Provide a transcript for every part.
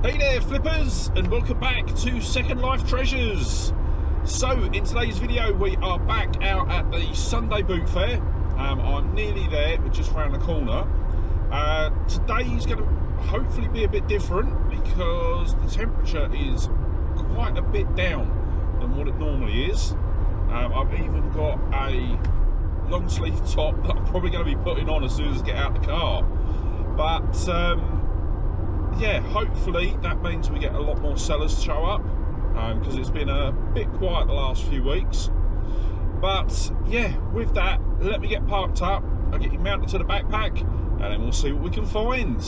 Hey there flippers, and welcome back to Second Life Treasures. So in today's video we are back out at the Sunday boot fair. I'm nearly there, we're just round the corner. Today's going to hopefully be a bit different because the temperature is quite a bit down than what it normally is. I've even got a long sleeve top that I'm probably going to be putting on as soon as I get out the car. But yeah, hopefully that means we get a lot more sellers show up because it's been a bit quiet the last few weeks. But yeah, with that, let me get parked up, I'll get you mounted to the backpack, and then we'll see what we can find.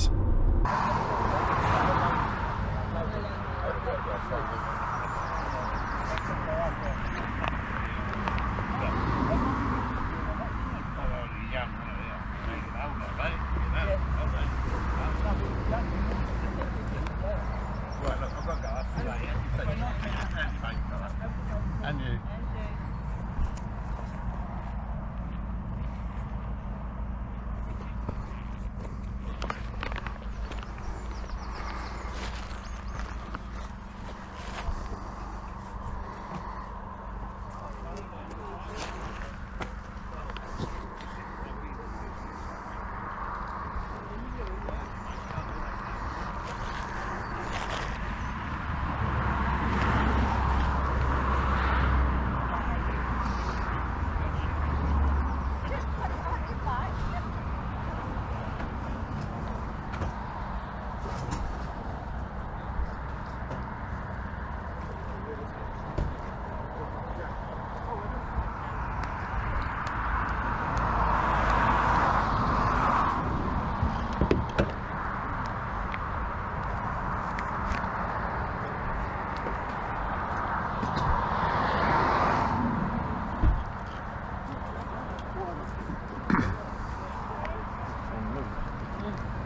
And you.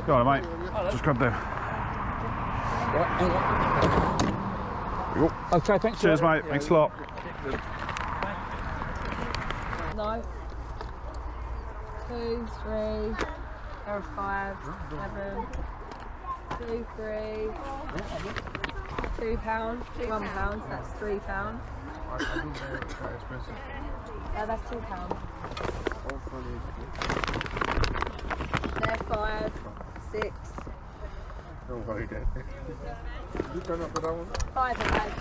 Go on, mate. Just grab them. Okay, thanks. Cheers, mate. Thanks a lot. No. 2, 3. There are 5, 7. 2, 3. £2. £1. That's £3. That's £2. They're 5, 6. Don't worry, Dad. You turn up for that one? 5 of those.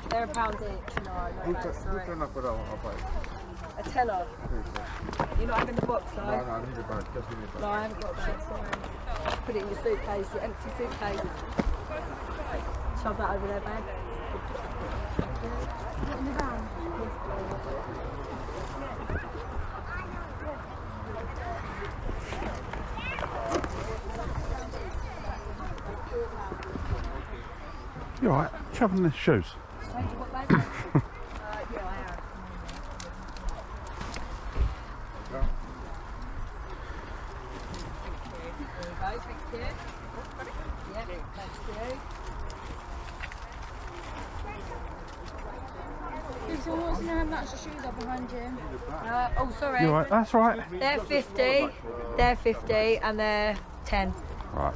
They're £1 each. No, that's You turn up for that one, I'll buy it. a tenner. You're not having the box though? No, I need a bag. Just give me a bag. No, I haven't got a bag, sorry. Put it in your suitcase, your empty suitcase. Shove that over there, babe. Put it in the van. You alright? Shoving the shoes. Change what, babe? Yeah, I have. There you go, thank you. Yeah, thank you. If someone wants to know how much the shoes are behind you. Oh, sorry. You alright? That's right. They're 50, they're 50, and they're 10. Right.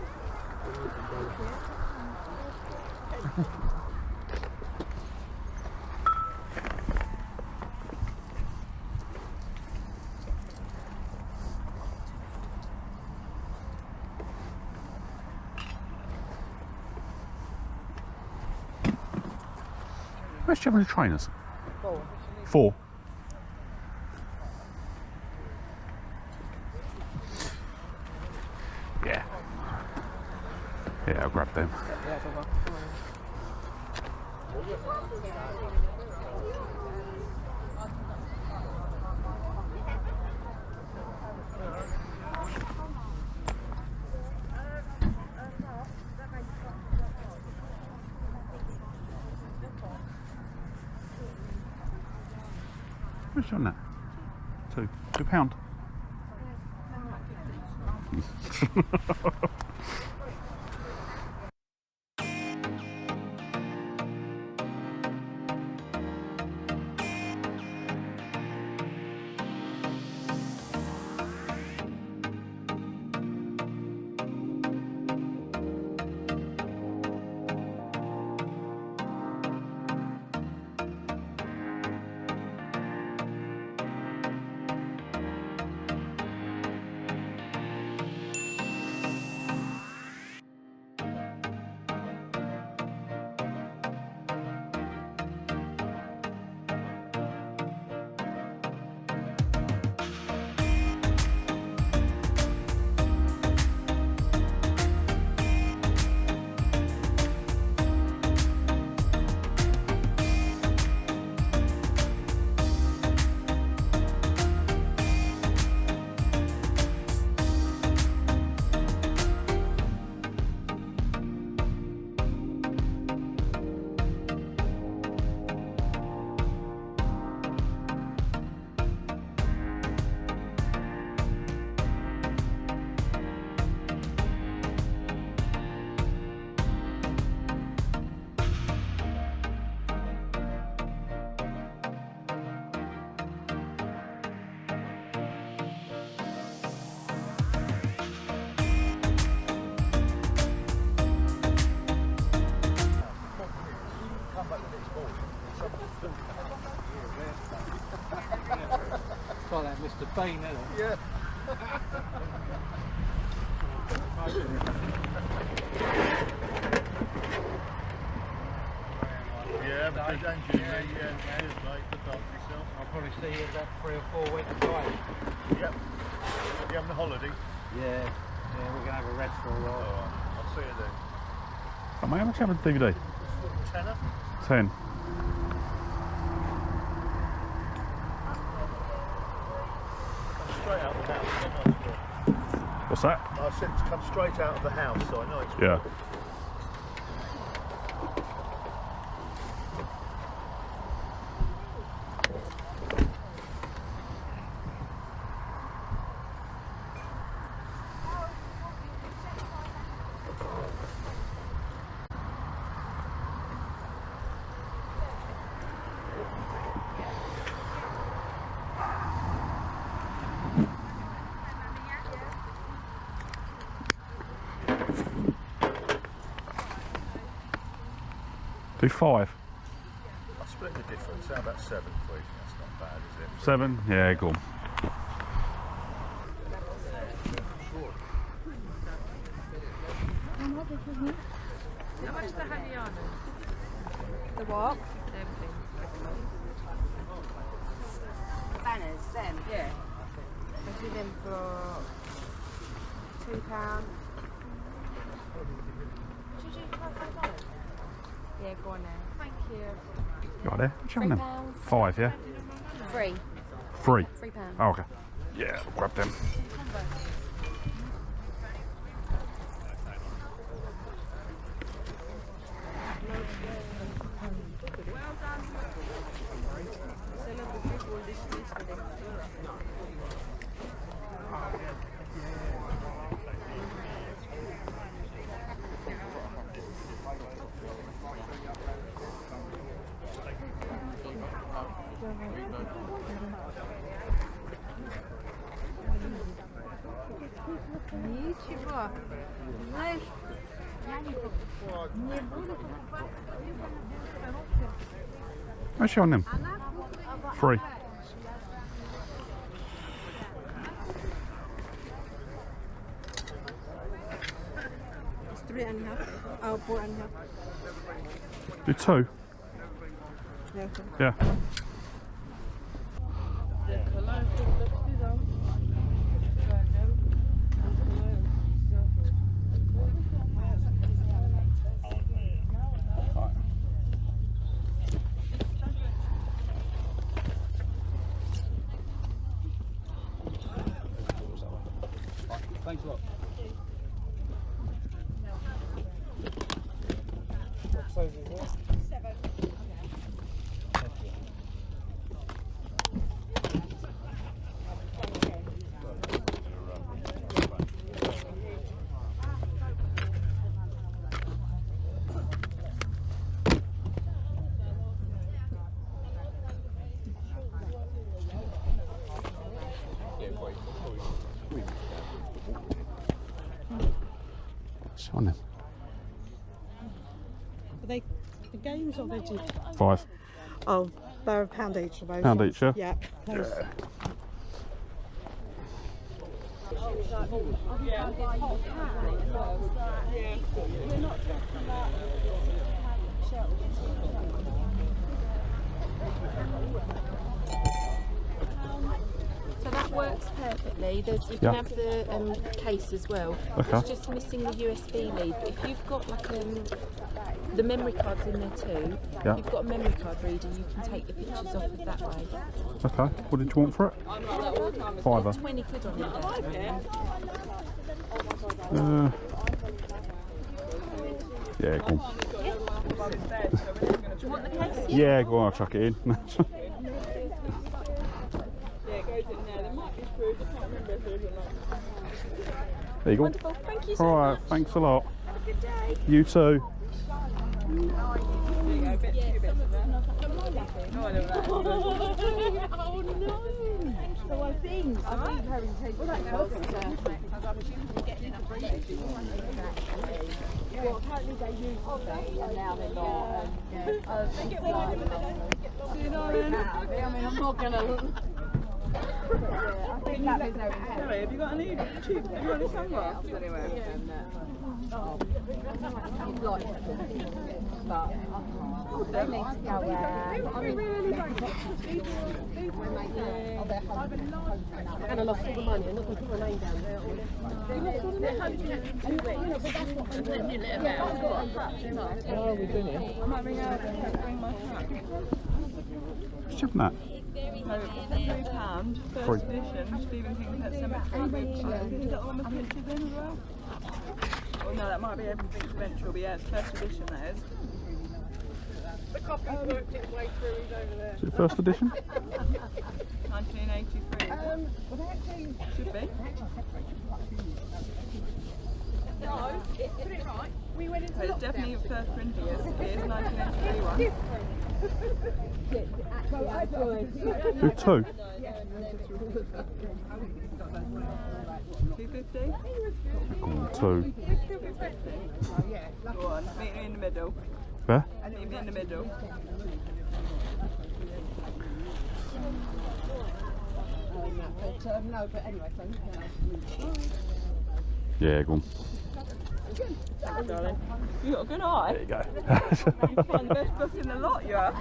Where's do you have any trainers? 4. 4. Yeah. Yeah, I'll grab them. What's on that? £2. Spain, isn't it? Yeah. Yeah, because Angie, yeah, cheers, mate. Good luck yourself. I'll probably see you in about 3 or 4 weeks' time. Yep. You having a holiday? Yeah, we're going to have a rest for a while. Alright, I'll see you then. Oh, mate, how much happened to DVD? Tenner? 10. Come straight out of the house, so I know it's good. What's that? I said to come straight out of the house, so I know it's good. Yeah. Do 5. I'll split the difference. How about 7, please? That's not bad, is it? 7? Yeah, go on. How much the Haviana? The what? Everything. Banners, them. Yeah. I do them for £2. Did you do $5? Yeah, go on now. Thank you. You right there? How much happened then? 5, yeah? Free. 3. £3. Oh, okay. Yeah, I'll grab them. Ничего. Знаешь, я не буду покупать. How's she on them? 3. It's 3.5. Oh, 4.5. Do 2? Yeah, okay. Yeah. Thanks a lot. What's on them? Are they the games or veggie? 5. Oh, they're £1 each of those. Pound each, yeah? Yeah. Those. So that works perfectly. You can have the case as well. Okay. It's just missing the USB lead. But if you've got like the memory cards in there too, Yeah. you've got a memory card reader, you can take the pictures off of that way. Okay. What did you want for it? 5. 20 quid on it. Yeah, go on. Do you want the case? Yeah, go on, I'll chuck it in. There you go. Wonderful. Thank you so Alright, much. thanks a lot. Have a good day. You too. Oh no! So I've been very taken. Well, that was well, apparently they used to be, and now they're not. You know, I mean, I'm not gonna. I think that is very Sorry, have you got any cheap? Have you got any sunglasses anywhere? I'd like to, but they need to go And I lost all the money. I'm not going to put my name down there. Oh, we've been here. I might bring out and bring my pack. What's that? No, £3, first edition, Stephen King's Pet Cemetery. Can you get all my pictures in as well? Oh no, that might be Everything's Eventual, but yeah, it's first edition, that is. The copy's worked its way through, he's over there. Is it first edition? 1983. Should be. No, put it right. We went into it's definitely first printing, it is 1983 one. Who, two? 250? Two. Go on, meet me in the middle. Where? Meet me in the middle. no, but anyway, Yeah, go on. Thanks, darling. You got a good eye. There you go. You find the best book in the lot, you are.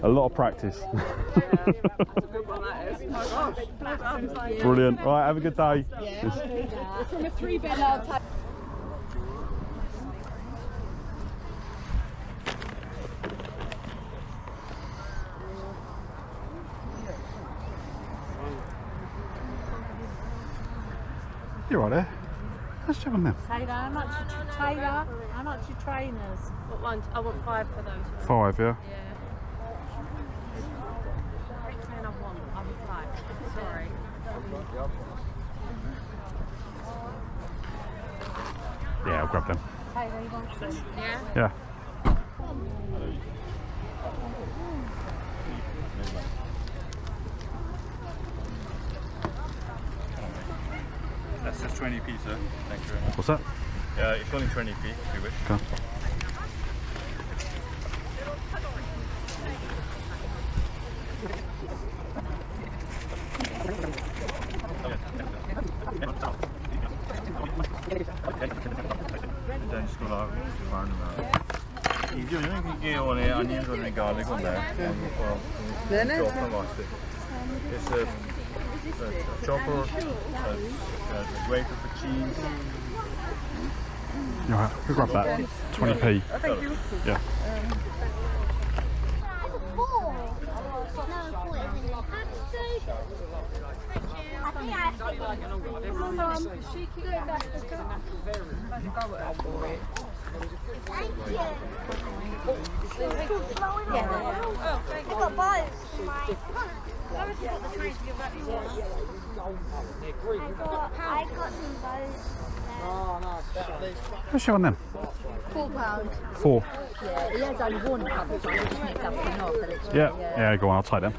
A lot of practice. That's a good one, that is. My gosh, well done. Brilliant. Right, have a good day. it's from a 3-bed large. You're right there. Let's check on them. Taylor, how much are trainers? What one? I want 5 for those. 5, yeah? Yeah. Which one I want? I would like. Sorry. Yeah, I'll grab them. Taylor, you want some? Yeah. Yeah. That's just 20p, sir. Thank you very much. What's that? It's only 20p if you wish. Okay. Den skulle ha varm I grunden gick det onion and garlic on there. Chopper was it. It's a chopper, grated for cheese. You're right. We'll grab that. 20p. Thank you. Yeah. I got some bows. What's she on them? £4. 4. Yeah, he has only worn a couple of times, just nicked dusting off, but it's Yeah, go on, I'll take them.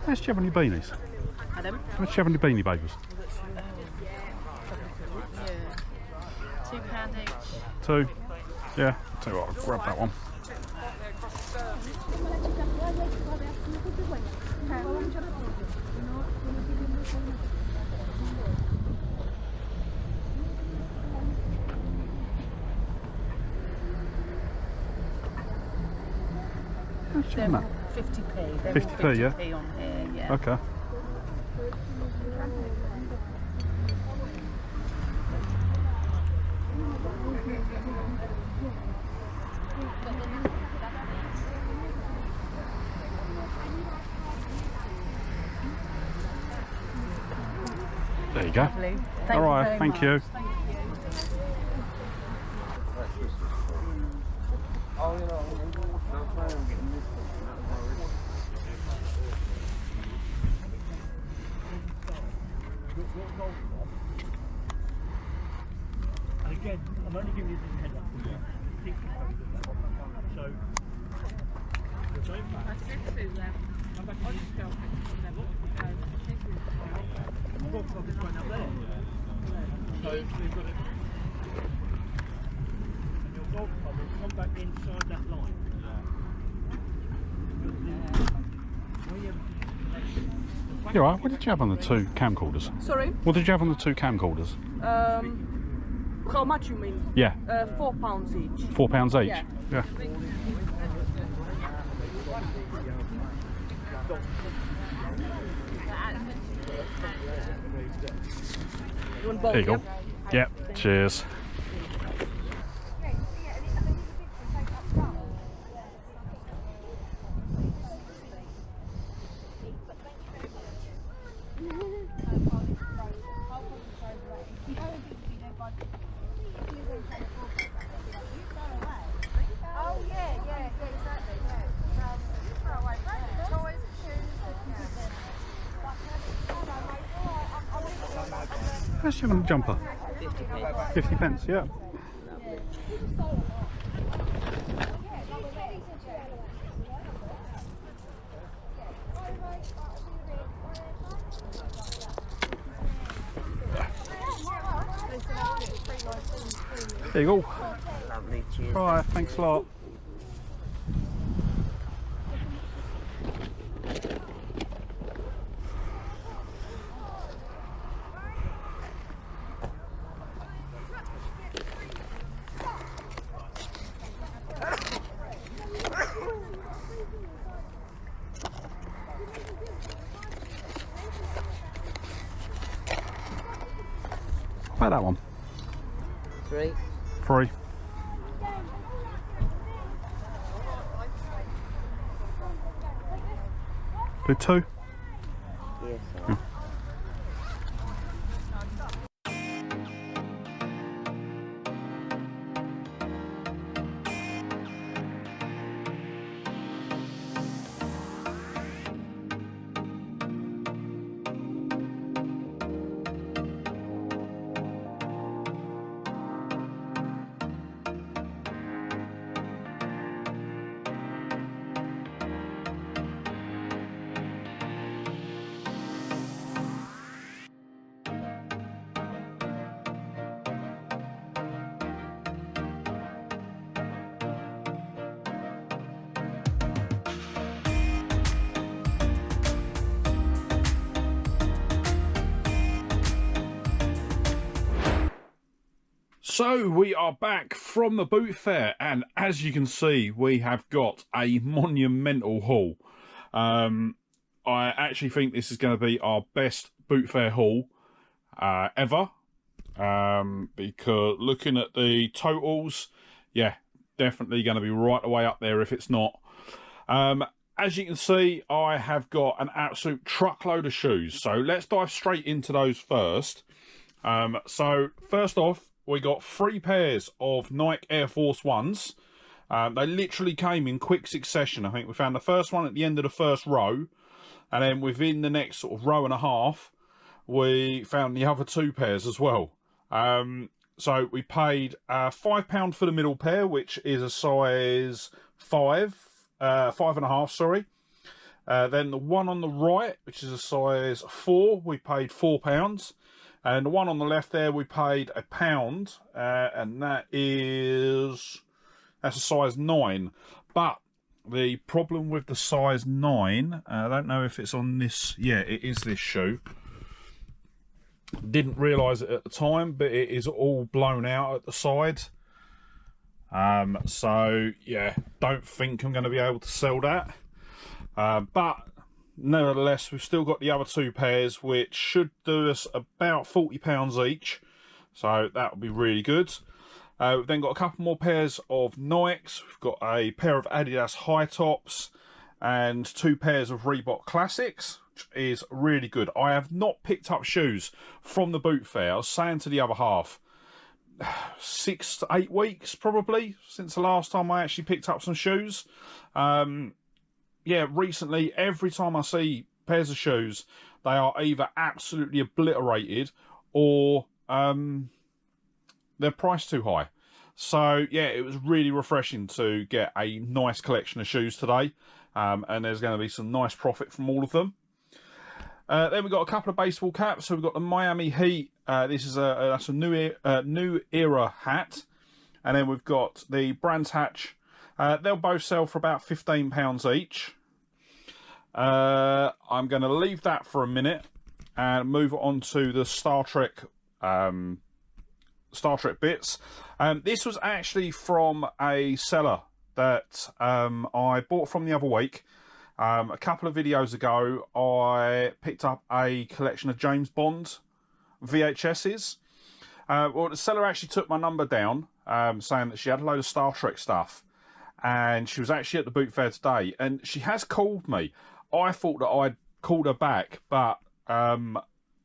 How much do you have on your beanies? Adam? How much do you have on your beanie babies? £2 each. 2? Yeah, tell you what, I'll grab that one. How much do you have on that? 50p. They're 50p, all yeah? 50p on here, yeah. Okay. There you go. Lovely. All right, thank you. got a golf club. And again, I'm only giving you this head up. Think about it. So, the same I said to them, I've got on yourself from them. the golf club is right up there. So, we've got it. And your golf club will come back inside that line. You're right. What did you have on the 2 camcorders? Sorry? What did you have on the 2 camcorders? How much you mean? Yeah, £4 each. £4 each. Yeah. Yeah. You want both? There you go. Yeah? Yep. Cheers. Oh yeah, exactly. Toys, shoes. How much do you have on the jumper? 50 pence, yeah. There you go. Lovely, cheers. Right, thanks a lot. About that one. 3. 3. Do 2. Yes. So we are back from the boot fair, and as you can see, we have got a monumental haul. I actually think this is going to be our best boot fair haul ever, because looking at the totals, yeah, definitely going to be right away up there if it's not. As you can see, I have got an absolute truckload of shoes, so let's dive straight into those first. So first off, we got 3 pairs of Nike Air Force Ones. They literally came in quick succession. I think we found the first one at the end of the first row, and then within the next sort of row and a half, we found the other 2 pairs as well. So we paid £5 for the middle pair, which is a size 5.5, sorry. Then the one on the right, which is a size 4, we paid £4. And the one on the left there, we paid £1, and that's a size 9. But the problem with the size 9, I don't know if it's on this. Yeah, it is this shoe. Didn't realise it at the time, but it is all blown out at the side. So yeah, don't think I'm going to be able to sell that. But nevertheless, we've still got the other 2 pairs, which should do us about £40 each. So that will be really good. We've then got a couple more pairs of Nikes. We've got a pair of Adidas high tops and 2 pairs of Reebok Classics, which is really good. I have not picked up shoes from the boot fair. I was saying to the other half, 6 to 8 weeks probably since the last time I actually picked up some shoes. Yeah, recently, every time I see pairs of shoes, they are either absolutely obliterated or they're priced too high. So yeah, it was really refreshing to get a nice collection of shoes today, and there's going to be some nice profit from all of them. Then we've got a couple of baseball caps. So we've got the Miami Heat. This is that's a new era hat. And then we've got the Brands Hatch. They'll both sell for about £15 each. I'm going to leave that for a minute and move on to the Star Trek bits. This was actually from a seller that I bought from the other week. A couple of videos ago, I picked up a collection of James Bond VHSs. Well, the seller actually took my number down, saying that she had a load of Star Trek stuff, and she was actually at the boot fair today, and she has called me. I thought that I'd called her back, but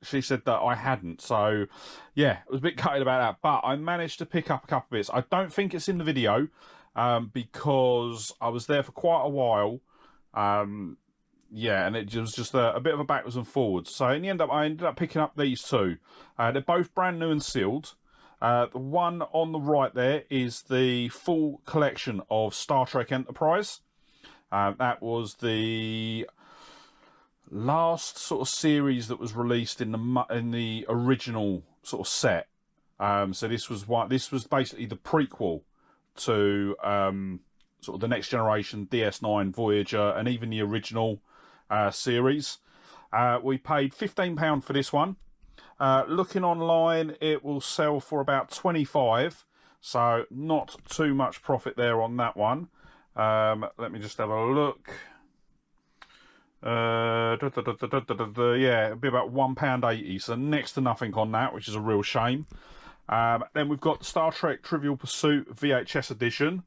she said that I hadn't. So yeah, I was a bit gutted about that, but I managed to pick up a couple of bits. I don't think it's in the video because I was there for quite a while. Yeah, and it was just a bit of a backwards and forwards. So in the end, I ended up picking up these two. They're both brand new and sealed. The one on the right there is the full collection of Star Trek Enterprise. That was the last sort of series that was released in the original sort of set. So this was basically the prequel to sort of the Next Generation, DS9, Voyager, and even the original series. We paid £15 for this one. Looking online, it will sell for about 25, so not too much profit there on that one. Let me just have a look. Yeah, it'll be about £1.80, so next to nothing on that, which is a real shame. Then we've got Star Trek Trivial Pursuit VHS edition.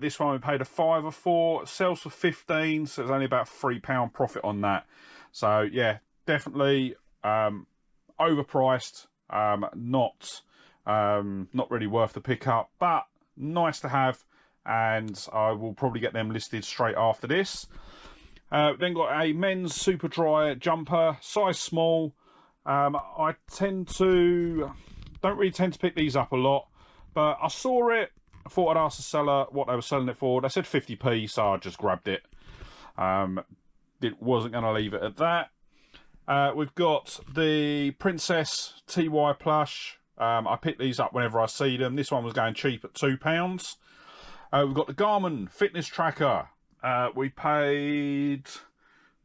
This one we paid a £5 for, sells for 15, so it's only about £3 profit on that. So yeah, definitely overpriced, not really worth the pickup, but nice to have, and I will probably get them listed straight after this. Then got a men's super dry jumper, size small. I don't really tend to pick these up a lot, but I saw it. I thought I'd ask the seller what they were selling it for. They said 50p, so I just grabbed it. It wasn't going to leave it at that. We've got the Princess TY plush. I pick these up whenever I see them. This one was going cheap at £2. We've got the Garmin fitness tracker. We paid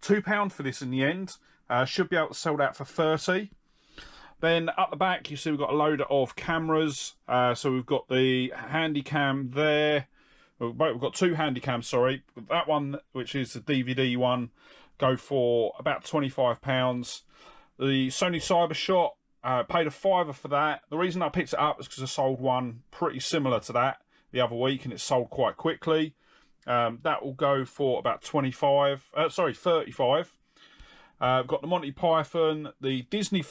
£2 for this in the end. Should be able to sell that for 30. Then up the back, you see we've got a load of cameras. So we've got the handy cam there. We've got two handy cams, sorry. That one, which is the DVD one, go for about £25. The Sony CyberShot, paid a £5 for that. The reason I picked it up is because I sold one pretty similar to that the other week, and it sold quite quickly. That will go for about 35. 35. I've got the Monty Python, the Disney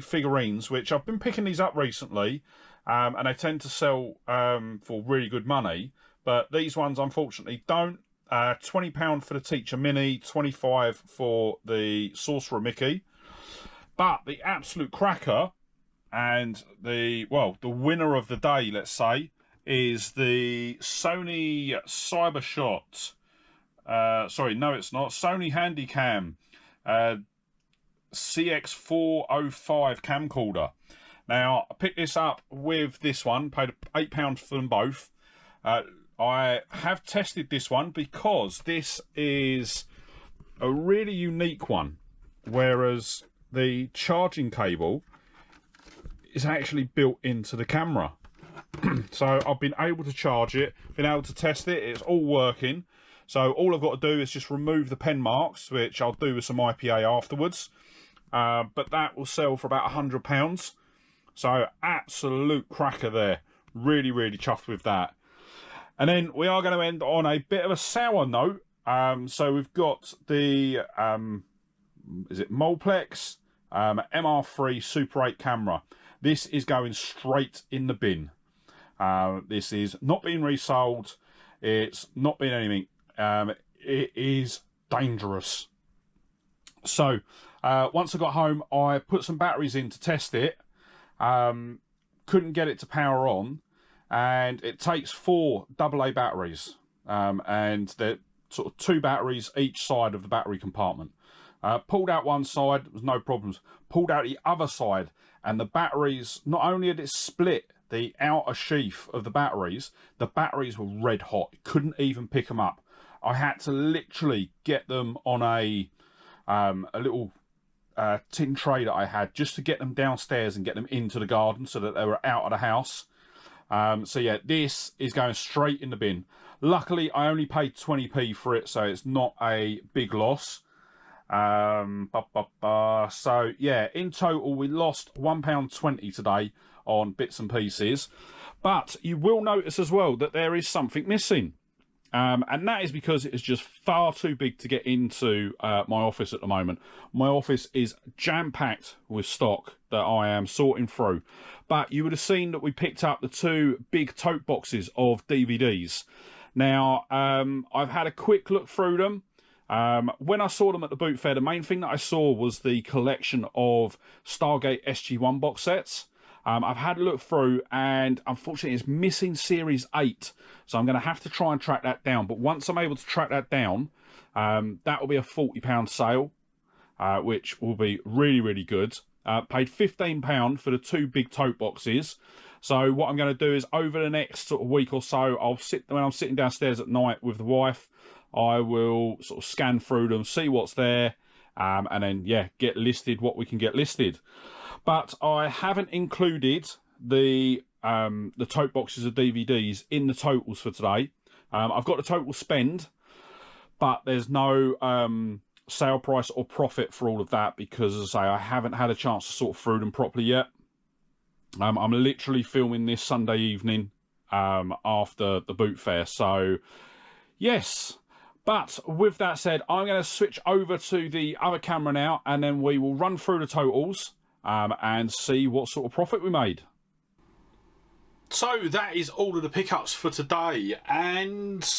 figurines, which I've been picking these up recently, and they tend to sell for really good money. But these ones, unfortunately, don't. £20 for the Teacher Mini, 25 for the Sorcerer Mickey. But the absolute cracker, and the winner of the day, let's say, is the Sony CyberShot. Sorry, no, it's not. Sony Handycam. CX405 camcorder. Now, I picked this up with this one, paid £8 for them both. I have tested this one because this is a really unique one, whereas the charging cable is actually built into the camera. So I've been able to charge it, been able to test it, it's all working. So all I've got to do is just remove the pen marks, which I'll do with some IPA afterwards. But that will sell for about £100. So absolute cracker there. Really, really chuffed with that. And then we are going to end on a bit of a sour note. So we've got the, is it Molplex MR3 Super 8 camera. This is going straight in the bin. This is not being resold. It's not been anything. It is dangerous. So Once I got home, I put some batteries in to test it. Couldn't get it to power on, and it takes 4 AA batteries, and they're sort of 2 batteries each side of the battery compartment. Pulled out one side, there was no problems. Pulled out the other side, and the batteries, not only had it split the outer sheath of the batteries were red hot. Couldn't even pick them up. I had to literally get them on a little tin tray that I had, just to get them downstairs and get them into the garden so that they were out of the house. So yeah, this is going straight in the bin. Luckily, I only paid 20p for it, so it's not a big loss. So yeah, in total we lost £1.20 today on bits and pieces. But you will notice as well that there is something missing. And that is because it is just far too big to get into my office at the moment. My office is jam-packed with stock that I am sorting through. But you would have seen that we picked up the 2 big tote boxes of DVDs. Now, I've had a quick look through them. When I saw them at the boot fair, the main thing that I saw was the collection of Stargate SG-1 box sets. I've had a look through, and unfortunately it's missing Series 8. So I'm going to have to try and track that down. But once I'm able to track that down, that will be a £40 sale, which will be really, really good. Paid £15 for the 2 big tote boxes. So what I'm going to do is, over the next sort of week or so, when I'm sitting downstairs at night with the wife, I will sort of scan through them, see what's there, and then, yeah, get listed what we can get listed. But I haven't included the tote boxes of DVDs in the totals for today. I've got the total spend, but there's no sale price or profit for all of that, because, as I say, I haven't had a chance to sort through them properly yet. I'm literally filming this Sunday evening after the boot fair, so yes. But with that said, I'm going to switch over to the other camera now, and then we will run through the totals and see what sort of profit we made. So that is all of the pickups for today, and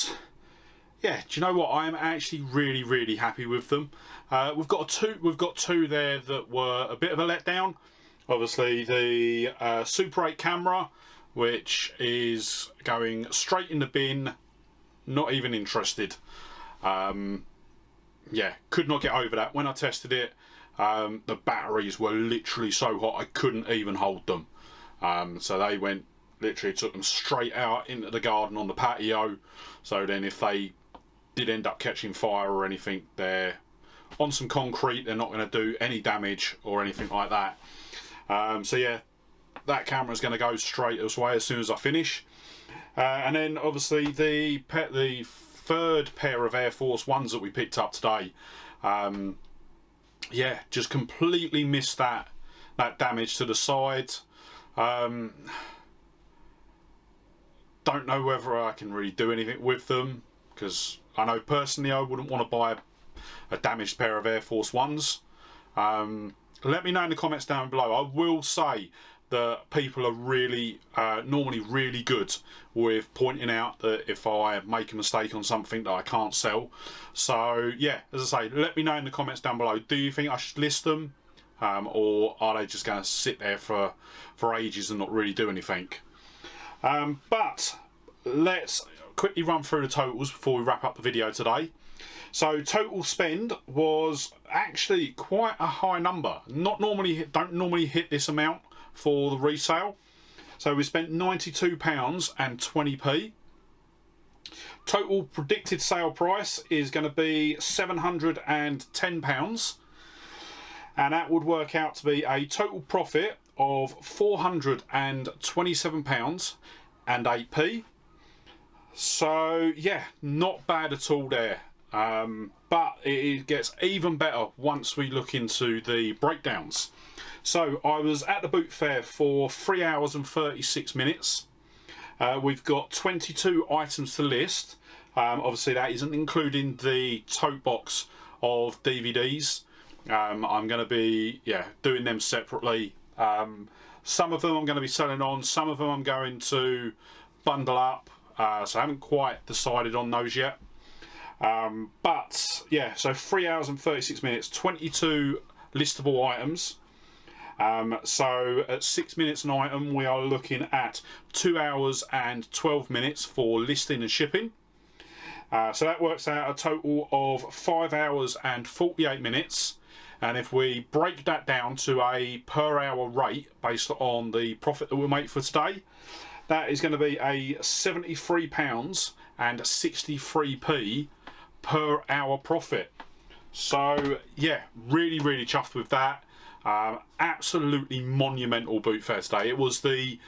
yeah, do you know what? I am actually really, really happy with them. We've got two there that were a bit of a letdown. Obviously, the Super 8 camera, which is going straight in the bin. Not even interested. Yeah, could not get over that. When I tested it, the batteries were literally so hot I couldn't even hold them. So they literally took them straight out into the garden on the patio. So then if they did end up catching fire or anything, they're on some concrete, they're not going to do any damage or anything like that. So yeah, that camera's going to go straight away as soon as I finish. And then obviously the third pair of Air Force Ones that we picked up today, yeah, just completely missed that damage to the side. Don't know whether I can really do anything with them, because I know personally I wouldn't want to buy a damaged pair of Air Force Ones. Let me know in the comments down below. I will say that people are really normally really good with pointing out that if I make a mistake on something that I can't sell. So yeah, as I say, let me know in the comments down below. Do you think I should list them, or are they just going to sit there for ages and not really do anything? But let's quickly run through the totals before we wrap up the video today. So total spend was actually quite a high number. Don't normally hit this amount for the resale. So we spent £92 and 20p. Total predicted sale price is going to be £710, and that would work out to be a total profit of £427 and 8p. So yeah, not bad at all there. But it gets even better once we look into the breakdowns. So I was at the boot fair for 3 hours and 36 minutes. We've got 22 items to list. Obviously that isn't including the tote box of DVDs. I'm going to be doing them separately. Some of them I'm going to be selling on, some of them I'm going to bundle up. So I haven't quite decided on those yet. But yeah, so 3 hours and 36 minutes, 22 listable items. So at 6 minutes an item, we are looking at 2 hours and 12 minutes for listing and shipping. So that works out a total of 5 hours and 48 minutes. And if we break that down to a per hour rate based on the profit that we'll make for today, that is going to be a £73 and 63p per hour profit. So yeah, really chuffed with that. Absolutely monumental boot fair today. It was the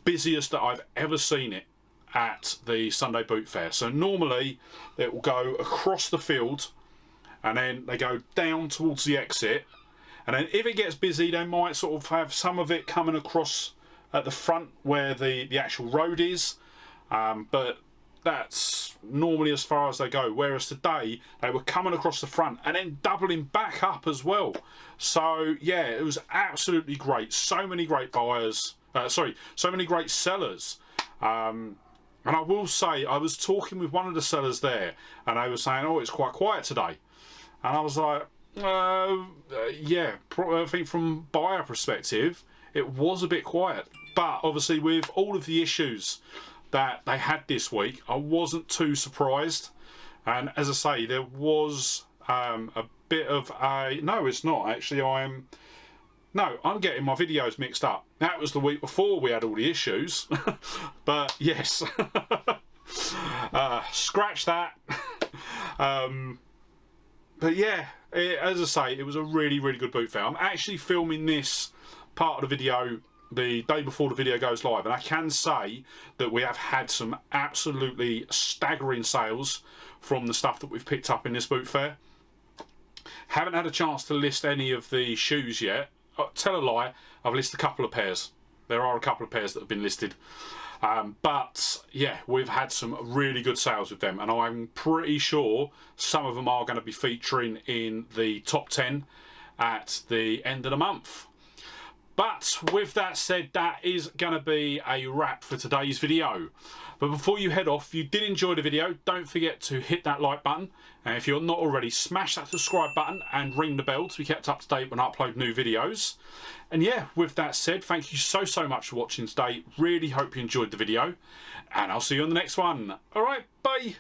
busiest that I've ever seen it at the Sunday boot fair. So normally it will go across the field and then they go down towards the exit, and then if it gets busy they might sort of have some of it coming across at the front where the actual road is, but that's normally as far as they go. Whereas today they were coming across the front and then doubling back up as well. So yeah, it was absolutely great. So many great buyers, so many great sellers. And I will say, I was talking with one of the sellers there and they were saying, oh, it's quite quiet today. And I was like, yeah, I think from buyer perspective it was a bit quiet, but obviously with all of the issues that they had this week, I wasn't too surprised. And as I say, there was a bit of a, no it's not actually, I'm getting my videos mixed up. That was the week before we had all the issues. But yes, scratch that. But yeah, as I say, it was a really good boot fair. I'm actually filming this part of the video the day before the video goes live, and I can say that we have had some absolutely staggering sales from the stuff that we've picked up in this boot fair. Haven't had a chance to list any of the shoes yet. Tell a lie, I've listed a couple of pairs. There are a couple of pairs that have been listed. But yeah, we've had some really good sales with them, and I'm pretty sure some of them are going to be featuring in the top 10 at the end of the month. But with that said, that is going to be a wrap for today's video. But before you head off, if you did enjoy the video, don't forget to hit that like button. And if you're not already, smash that subscribe button and ring the bell to be kept up to date when I upload new videos. And yeah, with that said, thank you so much for watching today. Really hope you enjoyed the video, and I'll see you on the next one. Alright, bye!